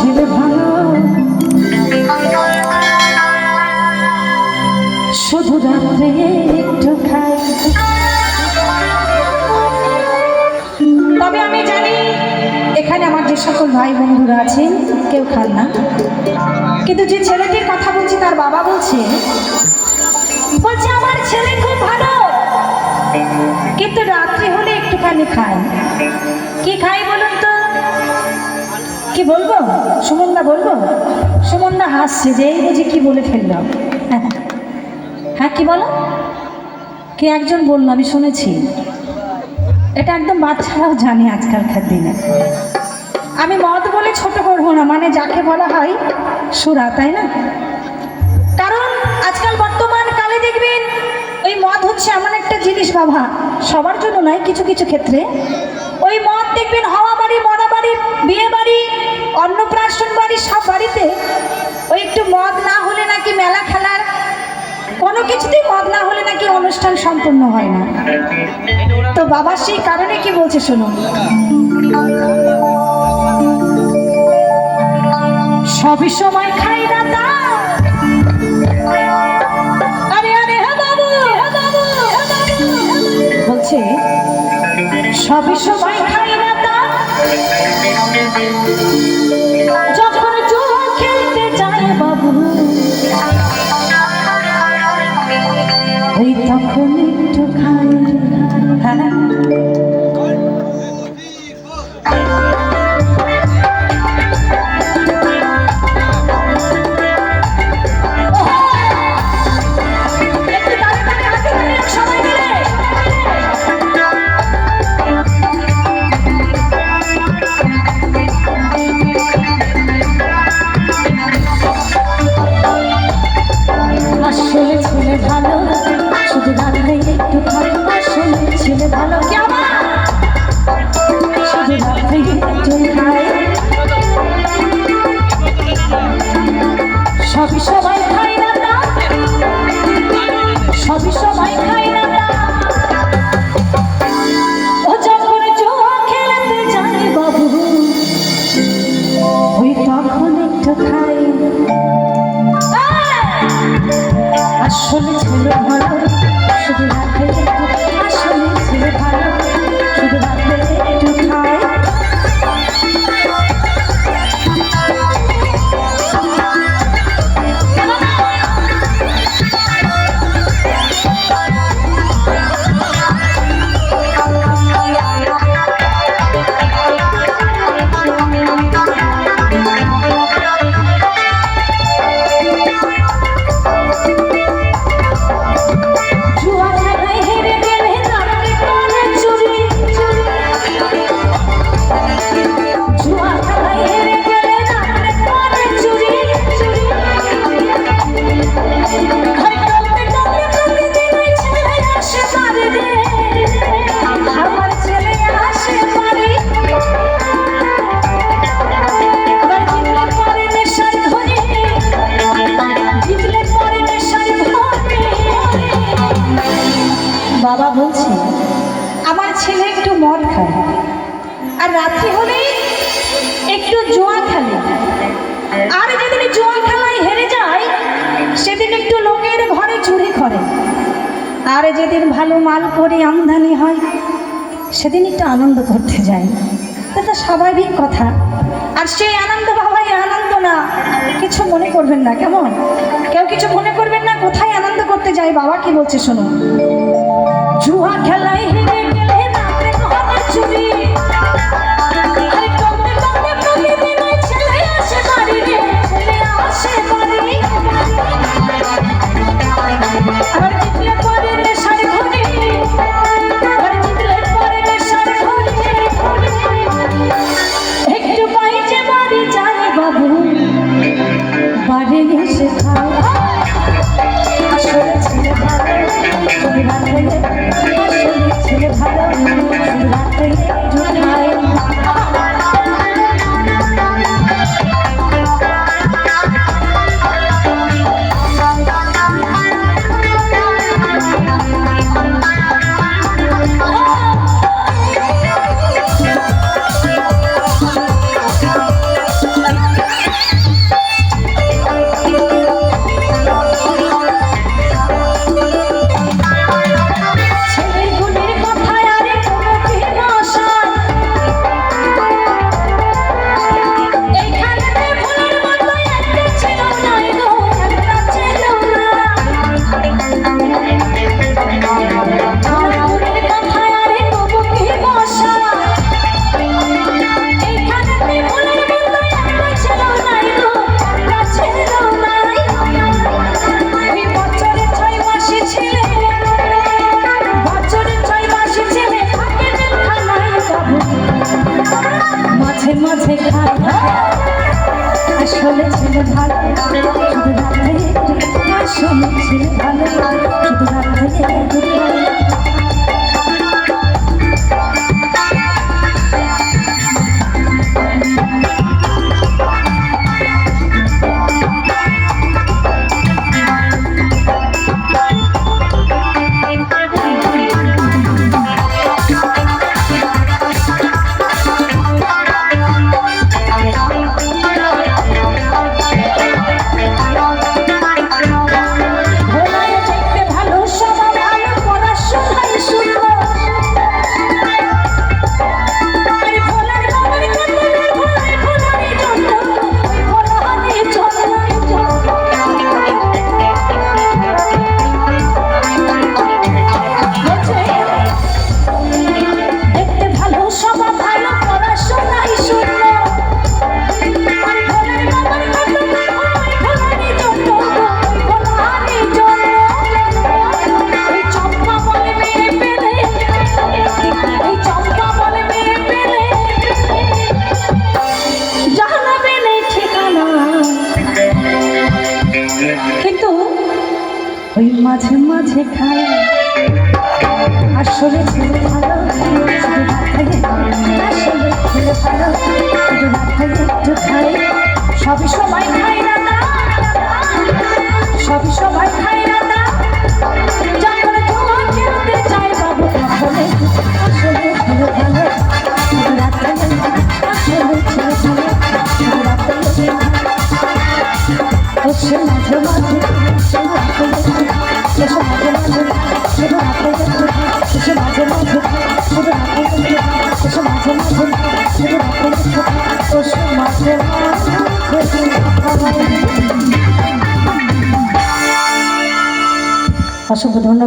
ছেলে ভালো, শুধু রাত্রে একটু খাই। তবে আমি জানি এখানে আমার যে সকল ভাই বন্ধুরা আছেন কেউ খান না, কিন্তু যে ছেলেটির কথা বলছি তার বাবা বলছে আমার ছেলে খুব ভালো, কিন্তু রাত্রি হলে একটুখানি খায়। কি খাই বলুন তো? কি বলবো? সুমনদা বলবো? সুমনদা হাসছে যে এই বুঝি কি বলে ফেলল। হ্যাঁ কি বলো? কে একজন বললো, আমি শুনেছি। এটা একদম বাচ্চারাও জানে আজকালকার দিনে। আমি মদ বলে ছোট করবো না, মানে যাকে বলা হয় সুরা, তাই না? কারণ আজকাল বর্তমান কালে দেখবেন ওই মদ হচ্ছে এমন একটা জিনিস বাবা, সবার জন্য নয়, কিছু কিছু ক্ষেত্রে ওই মদ দেখবেন হাওয়া বাড়ি, মরা বাড়ি, বিয়ে বাড়ি, অন্নপ্রাশন বাড়ি, সব বাড়িতে ওই একটু মদ না হলে নাকি মেলা খেলার কোনো কিছুতেই মদ না হলে নাকি অনুষ্ঠান সম্পূর্ণ হয় না। তো বাবা সেই কারণে কি বলছে শুনুন। সবই সময় খাই না তা, আরে আরে হ্যাঁ বাবু, বলছে সবই সময় খাই না তা, যখন জুয়া খেলতে যায় বাবু ওই তখন একটু খাই। হ্যাঁ সবই সবাই খাই না তা, সবই সবাই খাই না তা, ও যখন জুয়া খেলতে যায় বাবু ওই তখন একটু খাই। আসলে ছেলে ভালো, শুধু রাতে একটু, আসলে ছেলে ভালো, শুধু রাতে একটু খাই। বাবা বলছে আমার ছেলে একটু মদ খায় আর রাত্রি হলেই একটু জুয়া খেলে, আর যেদিন জুয়া খেলায় হেরে যায় সেদিন একটু লোকের ঘরে চুরি করে, আর যেদিন ভালো মাল করে আমদানি হয় সেদিন একটু আনন্দ করতে যায়। এটা স্বাভাবিক কথা। আর সেই আনন্দ বাবা আনন্দ না, কিছু মনে করবেন না, কেমন? কেউ কিছু মনে করবেন না। কোথায় আনন্দ করতে যায় বাবা কি বলছে শুনুন। জুয়া খেলায় হেরে গেলে রাতে ঘরে চুরি, আরে কমতে কমতে প্রতিদিন ওই ছেলে আসে বাড়ি রে, ছেলে আসে বাড়ি, আর জিতলে পরে নেশার ঘরে, আর জিতলে পরে নেশার ঘরে, একটু বাইরে বাড়ি যায় বাবু বাড়ি এসে খায়। আসলে ছেলে ভালো, শুধু রাতে, আসলে ছেলে ভালো, শুধু রাতে একটু খায়। ওই মাঝে মাঝে খাই আসলে ছিল ভালো শুধু আসলে ছিল ভালো শুধু রাখাই একটু খাই সবই সবাই খাই না সবই সবাই খাই না যখন তোমার খেলতে চাই বাবু আসলে আসলে ছিল ভালো শুধু রাখাই আসলে ছিল ভালো শুধু রাখাই এসে মাঝে মাঝে এসে মাঝে মাঝে এসে মাঝে মাঝে শুধু রাখাই এসে মাঝে মাঝে শুধু রাখাই এসে মাঝে মাঝে শুধু রাখাই এসে মাঝে মাঝে অসংখ্য ধন্যবাদ।